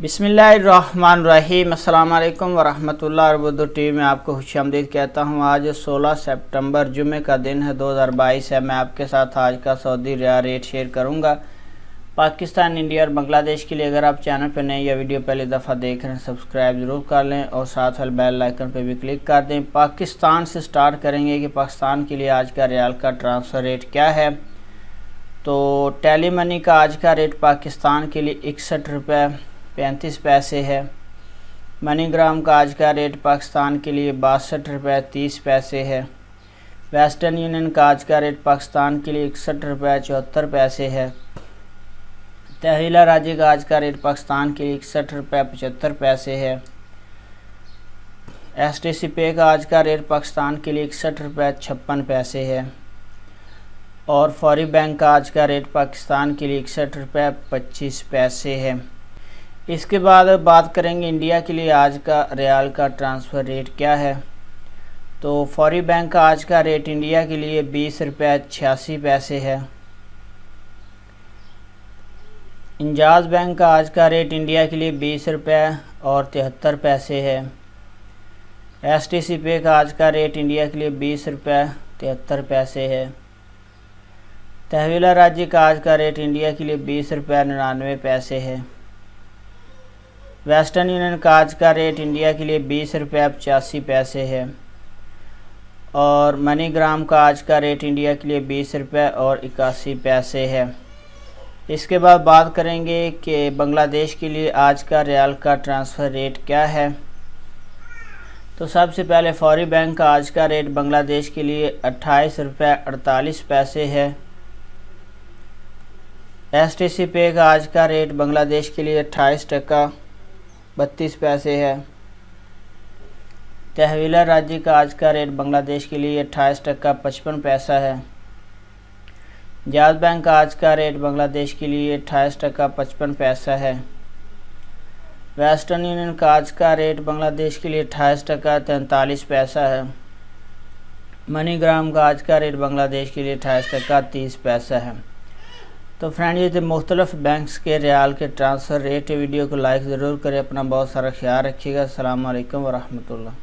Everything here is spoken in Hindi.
बिस्मिल्लाहिर्रहमानिर्रहीम। अस्सलाम वालेकुम वरहमतुल्लाहि वबरकातुहू। टीवी में आपको खुशामदीद कहता हूँ। आज 16 सितंबर जुमे का दिन है, 2022 है। मैं आपके साथ आज का सऊदी रियाल रेट शेयर करूँगा पाकिस्तान, इंडिया और बांग्लादेश के लिए। अगर आप चैनल पर नए या वीडियो पहली दफ़ा देख रहे हैं, सब्सक्राइब ज़रूर कर लें और साथ वाले बेल आइकन पर भी क्लिक कर दें। पाकिस्तान से स्टार्ट करेंगे कि पाकिस्तान के लिए आज का रियाल का ट्रांसफ़र रेट क्या है। तो टेली मनी का आज का रेट पाकिस्तान के लिए 61 रुपये 35 पैसे है। मनीग्राम का आज का रेट पाकिस्तान के लिए 62 रुपये 30 पैसे है। वेस्टर्न यूनियन का आज का रेट पाकिस्तान के लिए 61 रुपये 74 पैसे है। तहवीला राजी का आज का रेट पाकिस्तान के लिए 61 रुपये 75 पैसे है। STC पे का आज का रेट पाकिस्तान के लिए 61 रुपये 56 पैसे है। और फौरी बैंक का आज का रेट पाकिस्तान के लिए 61 रुपये 25 पैसे है। इसके बाद बात करेंगे इंडिया के लिए आज का रियाल का ट्रांसफ़र रेट क्या है। तो फौरी बैंक का आज का रेट इंडिया के लिए 20 रुपये 86 पैसे है। इंजाज बैंक का आज का रेट इंडिया के लिए 20 रुपये और 73 पैसे है। STC पे का आज का रेट इंडिया के लिए 20 रुपये 73 पैसे है। तहवीला राजी का आज का रेट इंडिया के लिए 20 रुपये 99 पैसे है। वेस्टर्न यूनियन का आज का रेट इंडिया के लिए 20 रुपये 85 पैसे है। और मनीग्राम का आज का रेट इंडिया के लिए 20 रुपये और 81 पैसे है। इसके बाद बात करेंगे कि बांग्लादेश के लिए आज का रियाल का ट्रांसफ़र रेट क्या है। तो सबसे पहले फौरी बैंक का आज का रेट बांग्लादेश के लिए 28 रुपये 48 पैसे है। STC पे का आज का रेट बांग्लादेश के लिए 28 टका 32 पैसे है। तहवीला राजी का आज का रेट बांग्लादेश के लिए 28 टका 55 पैसा है। जाज बैंक का आज का रेट बांग्लादेश के लिए 28 टका 55 पैसा है। वेस्टर्न यूनियन का आज का रेट बांग्लादेश के लिए 28 टका 43 पैसा है। मनीग्राम का आज का रेट बांग्लादेश के लिए 28 टका 30 पैसा है। तो फ्रेंड, ये थे मुख्तलिफ बैंक्स के रियाल के ट्रांसफ़र रेट। वीडियो को लाइक ज़रूर करें। अपना बहुत सारा ख्याल रखिएगा। अस्सलाम वालेकुम वरहमतुल्लाह।